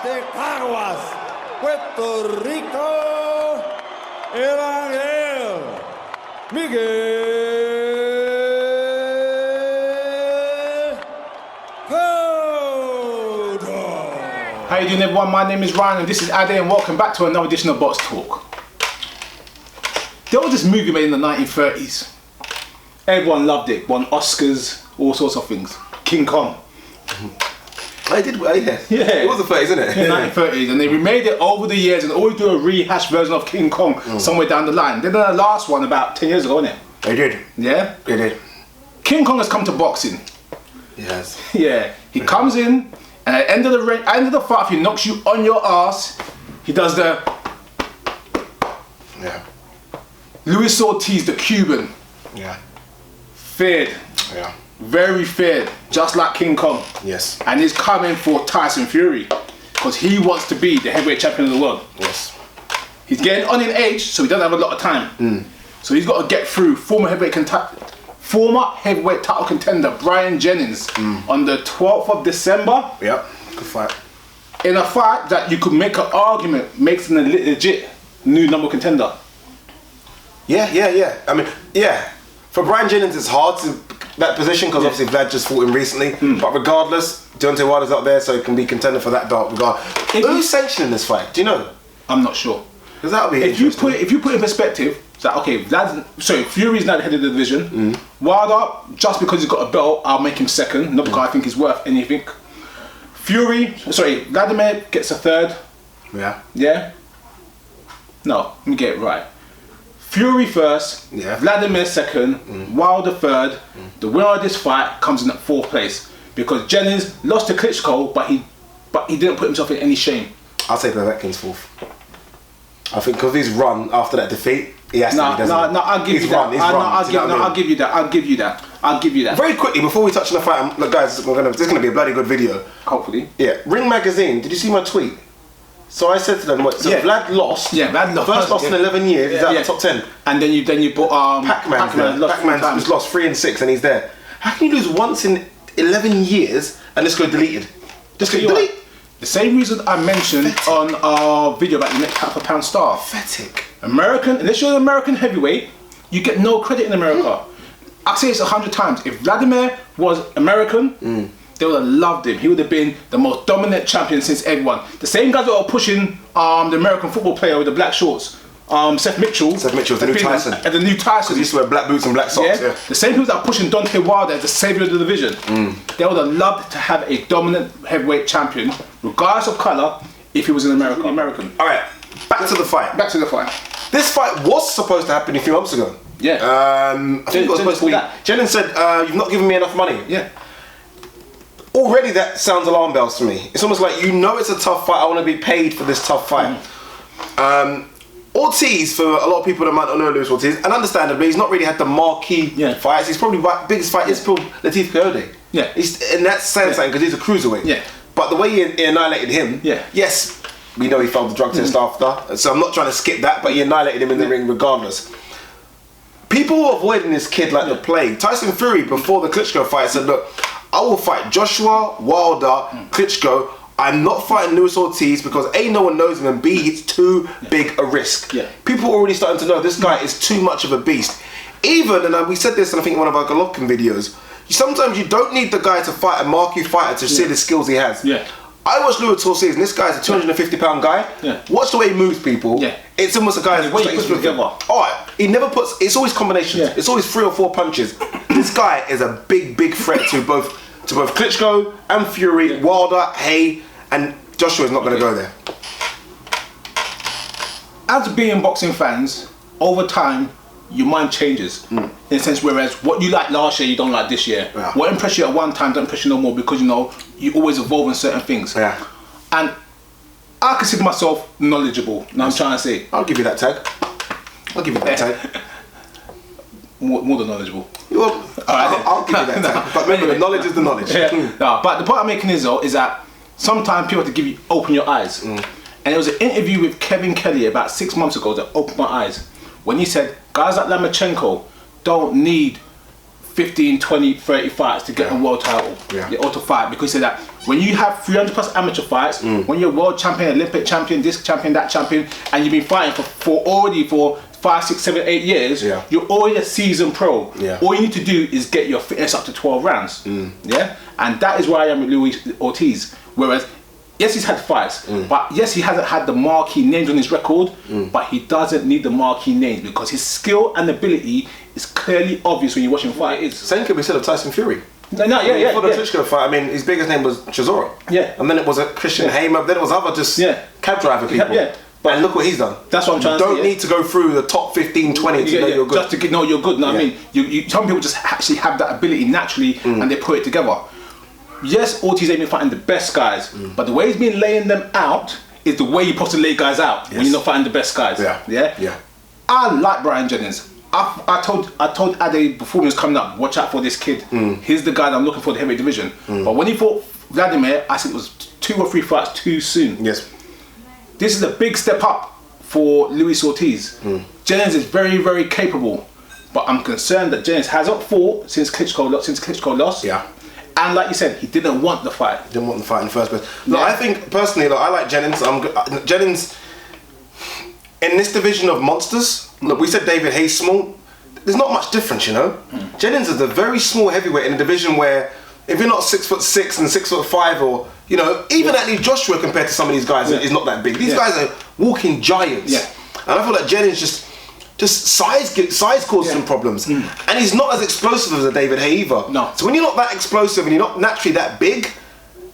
de Caguas, Puerto Rico, el Ángel, Miguel Cotto. How you doing, everyone? My name is Ryan and this is Ade, and welcome back to another edition of Boxtalk. There was this movie made in the 1930s. Everyone loved it, won Oscars, all sorts of things. King Kong. I did, yeah. It was the 30s, isn't it? Yeah, 1930s, and they remade it over the years and always do a rehashed version of King Kong somewhere down the line. They did the last one about 10 years ago, innit? They did. Yeah? They did. King Kong has come to boxing. Yes. Yeah. He comes in, and at the end of the fight, if he knocks you on your ass, he does the... Yeah. Luis Ortiz, the Cuban. Yeah. Feared. Yeah. Very feared, just like King Kong. Yes. And he's coming for Tyson Fury because he wants to be the heavyweight champion of the world. Yes. He's getting on in age, so he doesn't have a lot of time. So he's got to get through former heavyweight title contender Bryant Jennings on the 12th of December. Yep. Good fight. In a fight that you could make an argument makes him a legit new number contender. Yeah. I mean, yeah. For Bryant Jennings, it's hard to that position because obviously Vlad just fought him recently. But regardless, Deontay Wilder's up there, so he can be contender for that belt. Who's sanctioning this fight? Do you know? I'm not sure. Because that would be if you put it in perspective, it's like, okay, Fury's now the head of the division. Wilder, just because he's got a belt, I'll make him second. Not because I think he's worth anything. Vladimir gets a third. Yeah. Yeah. No, let me get it right. Fury first, Vladimir second, Wilder third. The winner of this fight comes in at fourth place because Jennings lost to Klitschko, but he didn't put himself in any shame. I'll take Povetkin's fourth. I think because he's run after that defeat, he has to be, doesn't he? No, I'll give you that. I'll give you that. Very quickly, before we touch on the fight, look guys, this is going to be a bloody good video. Hopefully. Yeah, Ring Magazine, did you see my tweet? So I said to them, Vlad lost. Yeah, Vlad lost. First loss in 11 years. He's out of the top 10. And then you put Pac-Man lost 3 and 6, and he's there. How can you lose once in 11 years and this go deleted? Just go delete. The same reason I mentioned on our video about the next pound for pound star. Pathetic. American, unless you're an American heavyweight, you get no credit in America. I say this 100 times. If Vladimir was American, they would have loved him. He would have been the most dominant champion since everyone. The same guys that were pushing the American football player with the black shorts, Seth Mitchell, the new Tyson. And the new Tyson. He used to wear black boots and black socks. Yeah. The same people that are pushing Deontay Wilder as the saviour of the division. They would have loved to have a dominant heavyweight champion, regardless of colour, if he was an American. All right, back to the fight. This fight was supposed to happen a few months ago. Yeah. I think it was supposed to be. Jennings said, "You've not given me enough money." Yeah. Already that sounds alarm bells to me. It's almost like, you know, it's a tough fight. I want to be paid for this tough fight. Ortiz, for a lot of people that might not know Luis Ortiz, and understandably, he's not really had the marquee fights. He's probably biggest fight is still Latif Coyote. Yeah. And that's saying something because he's a cruiserweight. Yeah. But the way he annihilated him, yes, we know he failed the drug test after. So I'm not trying to skip that, but he annihilated him in the ring regardless. People were avoiding this kid like the plague. Tyson Fury, before the Klitschko fight, said, look, I will fight Joshua, Wilder, Klitschko. I'm not fighting Luis Ortiz because A, no one knows him, and B, it's too big a risk. Yeah. People are already starting to know this guy is too much of a beast. Even, and we said this in I think one of our Golovkin videos, sometimes you don't need the guy to fight a marquee fighter to see the skills he has. Yeah. I watched Luis Ortiz, and this guy's a 250-pound guy. Yeah. Watch the way he moves people. Yeah. It's almost a guy the way he puts together. Alright, he never puts, it's always combinations. Yeah. It's always 3 or 4 punches. This guy is a big threat to both Klitschko and Fury, Wilder, Hay, and Joshua's not going to go there. As being boxing fans, over time, your mind changes. In a sense, whereas what you liked last year, you don't like this year. Yeah. What impressed you at one time, don't impress you no more because, you know, you always evolve in certain things. Yeah. And I consider myself knowledgeable. Now I'm trying to say. I'll give you that tag. More than knowledgeable. Well, I'll give you that tag. But remember, the knowledge is the knowledge. No, but the point I'm making is though, is that sometimes people have to open your eyes. And there was an interview with Kevin Kelly about 6 months ago that opened my eyes. When he said, guys like Lomachenko don't need 15, 20, 30 fights to get a world title, or to fight, because he said that when you have 300 plus amateur fights, when you're world champion, Olympic champion, this champion, that champion, and you've been fighting for 5, 6, 7, 8 years, you're already a seasoned pro. All you need to do is get your fitness up to 12 rounds. And that is where I am with Luis Ortiz. Whereas, yes, he's had fights, but yes, he hasn't had the marquee names on his record, but he doesn't need the marquee names because his skill and ability is clearly obvious when you watch him fight. Same could be said of Tyson Fury. For the Klitschko fight, I mean, his biggest name was Chisora. And then it was a Christian Hamer, then it was other just cab driver people. But look what he's done. That's what I'm trying to say. You don't need to go through the top 15, 20 to know you're good. Just to know you're good. No, I mean, some people just actually have that ability naturally and they put it together. Yes, Ortiz ain't been fighting the best guys, but the way he's been laying them out is the way you're supposed to lay guys out when you're not fighting the best guys. I like Bryant Jennings. I told Ade before he was coming up, watch out for this kid. He's the guy that I'm looking for in the heavyweight division. But when he fought Vladimir, I said it was 2 or 3 fights too soon. This is a big step up for Luis Ortiz. Jennings is very, very capable, but I'm concerned that Jennings hasn't fought since Klitschko lost. And like you said, he didn't want the fight. Didn't want the fight in the first place. Look, I think personally, I like Jennings. Jennings in this division of monsters. Look, we said David Hayes small. There's not much difference, you know. Jennings is a very small heavyweight in a division where if you're not 6'6" and 6'5", or you know, even Anthony Joshua compared to some of these guys is not that big. These guys are walking giants. And I feel like Jennings just size causes some problems, and he's not as explosive as a David Hay either. So when you're not that explosive and you're not naturally that big,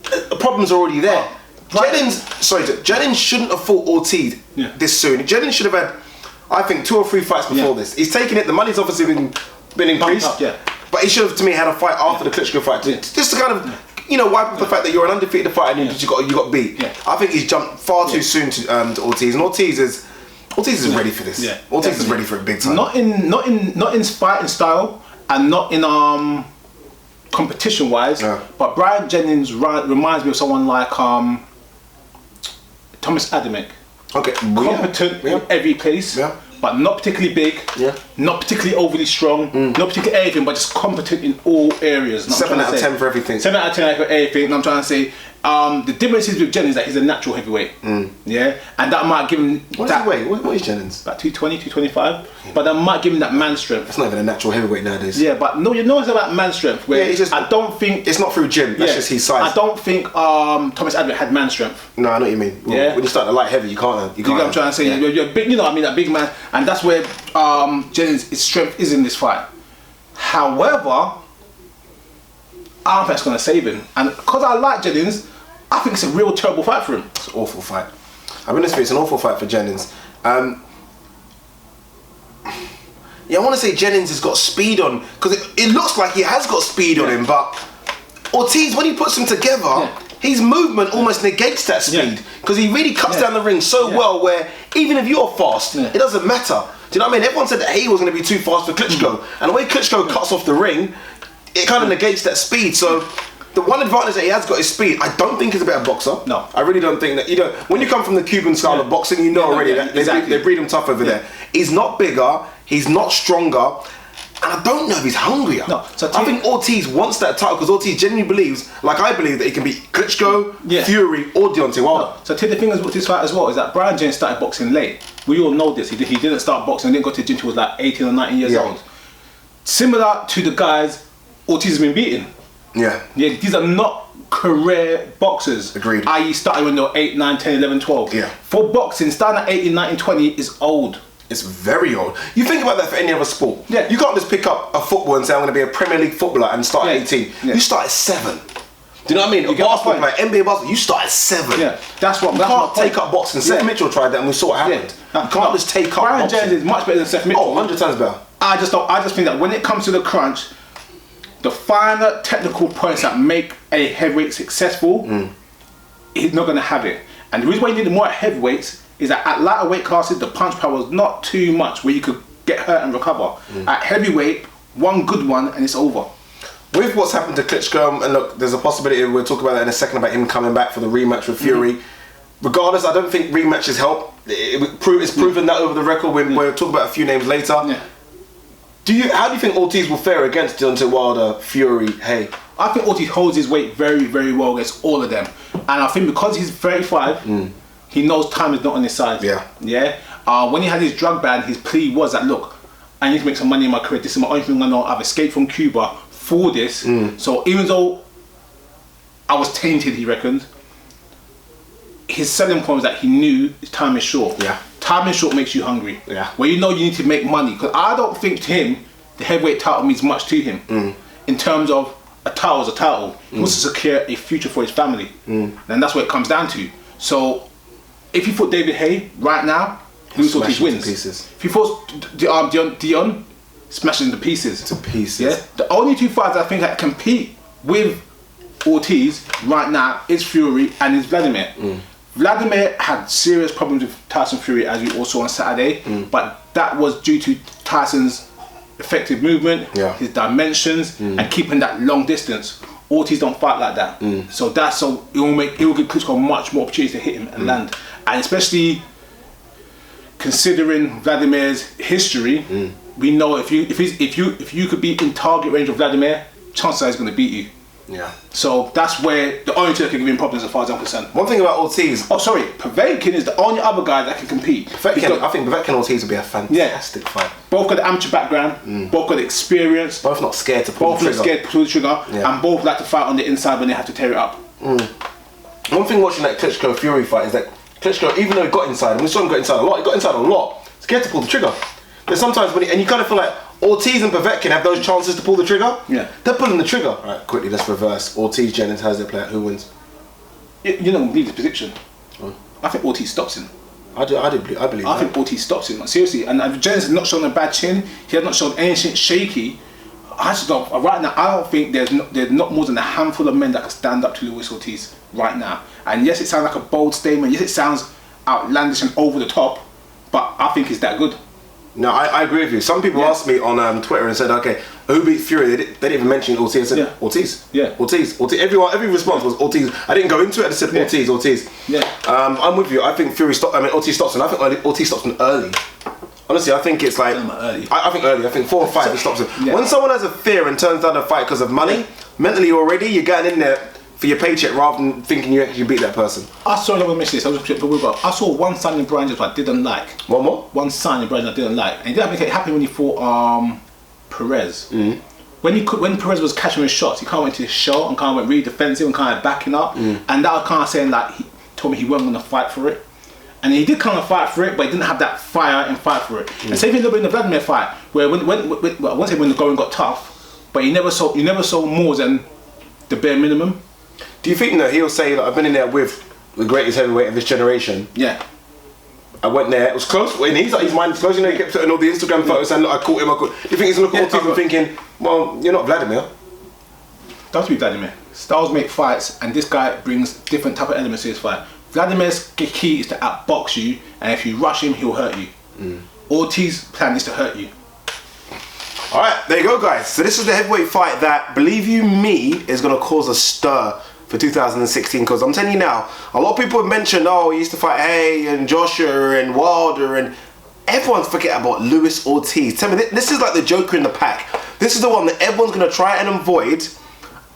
the problems are already there. Jennings shouldn't have fought Ortiz this soon. Jennings should have had, I think, 2 or 3 fights before this. He's taken it. The money's obviously been increased, but he should have, to me, had a fight after the Klitschko fight, just to kind of, you know, wipe up the fact that you're an undefeated fighter and you got beat. I think he's jumped far too soon to Ortiz, and Ortiz is ready for this. Ortiz is ready for it big time. Not in fighting style and not in competition wise. But Bryant Jennings reminds me of someone like Thomas Adamek. Competent in every place, but not particularly big. Not particularly overly strong. Not particularly anything, but just competent in all areas. 7 out of 10 for everything. 7 out of 10 for everything. And I'm trying to say. The difference is with Jennings that he's a natural heavyweight. And that might give him. What is he weigh? What is Jennings? About 220, 225. But that might give him that man strength. That's not even a natural heavyweight nowadays. But no, you know it's about man strength. Where I don't think it's not through gym. That's just his size. I don't think Thomas Adamek had man strength. No, I know what you mean. When you start to light heavy, you can't. You know what I'm trying to say? You're big. You know what I mean? That big man, and that's where Jennings' his strength is in this fight. However, I don't think it's going to save him, and because I like Jennings, I think it's a real terrible fight for him. It's an awful fight. I mean, it's an awful fight for Jennings. I want to say Jennings has got speed on, because it looks like he has got speed on him, but Ortiz, when he puts them together, his movement almost negates that speed, because he really cuts down the ring so well, where even if you're fast, it doesn't matter. Do you know what I mean? Everyone said that he was going to be too fast for Klitschko, and the way Klitschko cuts off the ring, it kind of negates that speed. So the one advantage that he has got is speed. I don't think he's a better boxer. No. I really don't think that. You know, when you come from the Cuban style of boxing, you know already that they breed him tough over there. He's not bigger, he's not stronger, and I don't know if he's hungrier. No. So I think Ortiz wants that title because Ortiz genuinely believes, like I believe, that he can beat Klitschko, Fury, or Deontay Wilder. No. So take the thing with this fight as well is that Bryant Jennings started boxing late. We all know this. He didn't start boxing, didn't go to the gym until he was like 18 or 19 years old. Similar to the guys Ortiz has been beating. These are not career boxers. Agreed. I.e. started when they were 8, 9, 10, 11, 12. For boxing, starting at 18, 19, 20 is old. It's very old. You think about that for any other sport. You can't just pick up a football and say I'm going to be a Premier League footballer and start at 18. You start at 7. Do you know what I mean? You basketball, like NBA basketball, you start at 7. That's what. You can't take up boxing. Seth Mitchell tried that and we saw what happened. You can't just take up Bryant boxing. Jennings is much better than Seth Mitchell. 100 times better. I just think that when it comes to the crunch, the finer technical points that make a heavyweight successful, he's not going to have it. And the reason why you need more heavyweights is that at lighter weight classes, the punch power is not too much where you could get hurt and recover. At heavyweight, one good one and it's over. With what's happened to Klitschko, and look, there's a possibility, we'll talk about that in a second, about him coming back for the rematch with Fury. Regardless, I don't think rematches help. It's proven that over the record. We'll talk about a few names later. How do you think Ortiz will fare against Deontay Wilder, Fury, Hey? I think Ortiz holds his weight very, very well against all of them. And I think because he's 35, he knows time is not on his side. Yeah. When he had his drug ban, his plea was that, look, I need to make some money in my career. This is my only thing I know. I've escaped from Cuba for this. So even though I was tainted, he reckoned, his selling point was that he knew time is short. Yeah. Time is short makes you hungry. Yeah. Where you know you need to make money. Because I don't think to him, the heavyweight title means much to him. In terms of a title is a title. He wants to secure a future for his family. And that's what it comes down to. So if you put David Haye right now, Luis Ortiz wins. If you force Dion, smash him to pieces. Yeah. The only two fighters I think that compete with Ortiz right now is Fury and is Vladimir. Vladimir had serious problems with Tyson Fury, as we all saw on Saturday, but that was due to Tyson's effective movement, his dimensions, and keeping that long distance. Ortiz don't fight like that, so it will give Klitschko much more opportunity to hit him and land, and especially considering Vladimir's history, we know if you could be in target range of Vladimir, chances are he's going to beat you. Yeah. So that's where the only two that can give him problems as far as I'm concerned. One thing about Ortiz... Povetkin is the only other guy that can compete. I think Povetkin and Ortiz would be a fantastic fight. Both got the amateur background, both got the experience. Both not scared to pull the trigger. And both like to fight on the inside when they have to tear it up. One thing watching that Klitschko-Fury fight is that Klitschko, even though he got inside, and we saw him got inside a lot, scared to pull the trigger. There's sometimes and you kind of feel like Ortiz and Povetkin have those chances to pull the trigger. Yeah. They're pulling the trigger. Right, quickly, let's reverse. Ortiz, Jennings, how's it play out? Who wins? You don't believe his prediction. I think Ortiz stops him. I believe I think Ortiz stops him, seriously. And Jennings has not shown a bad chin. He has not shown anything shaky. Right now, I don't think there's not more than a handful of men that can stand up to Luis Ortiz right now. And yes, it sounds like a bold statement. Yes, it sounds outlandish and over the top. But I think he's that good. No, I agree with you. Some people asked me on Twitter and said, okay, who beat Fury? They didn't even mention Ortiz. I said, Ortiz. Yeah. Ortiz. Every response was Ortiz. I didn't go into it. I just said Ortiz. Yeah. I'm with you. I think Ortiz stops him. I think Ortiz stops him early. Honestly, I think it's like... I think early. I think 4 or 5 he stops him. Yeah. When someone has a fear and turns down the fight because of money, mentally already, you're getting in there for your paycheck rather than thinking you actually beat that person. I saw one sign in Bryant Jennings I didn't like. One more? One sign in Bryant I didn't like. And it didn't make it happen when he fought Perez. When Perez was catching his shots, he kind of went to his shell and kind of went really defensive and kind of backing up. And that was kind of saying like, he told me he wasn't going to fight for it. And he did kind of fight for it, but he didn't have that fire and fight for it. And same thing in the Vladimir fight, where when I won't say when the going got tough, but you never saw more than the bare minimum. Do you think that he'll say that I've been in there with the greatest heavyweight of this generation? Yeah. I went there, it was close. When his mind was close, you know, he kept putting all the Instagram photos saying, look, I caught him. Do you think he's looking at Ortiz and thinking, well, you're not Vladimir? Does be Vladimir. Styles make fights, and this guy brings different type of elements to his fight. Vladimir's key is to outbox you, and if you rush him, he'll hurt you. Ortiz's plan is to hurt you. Alright, there you go, guys. So this is the heavyweight fight that, believe you me, is going to cause a stir for 2016, because I'm telling you now, a lot of people have mentioned, oh, he used to fight Haye and Joshua and Wilder, and everyone's forget about Luis Ortiz. Tell me, this is like the Joker in the pack. This is the one that everyone's going to try and avoid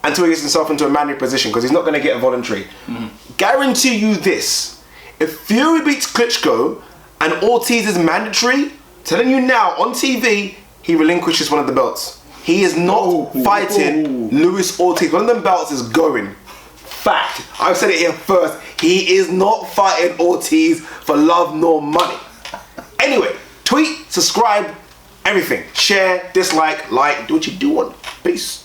until he gets himself into a manly position, because he's not going to get a voluntary. Guarantee you this, if Fury beats Klitschko and Ortiz is mandatory, telling you now on TV, he relinquishes one of the belts. He is not fighting Luis Ortiz. One of them belts is going. Fact. I've said it here first. He is not fighting Ortiz for love nor money. Anyway, tweet, subscribe, everything. Share, dislike, like, do what you do want. Peace.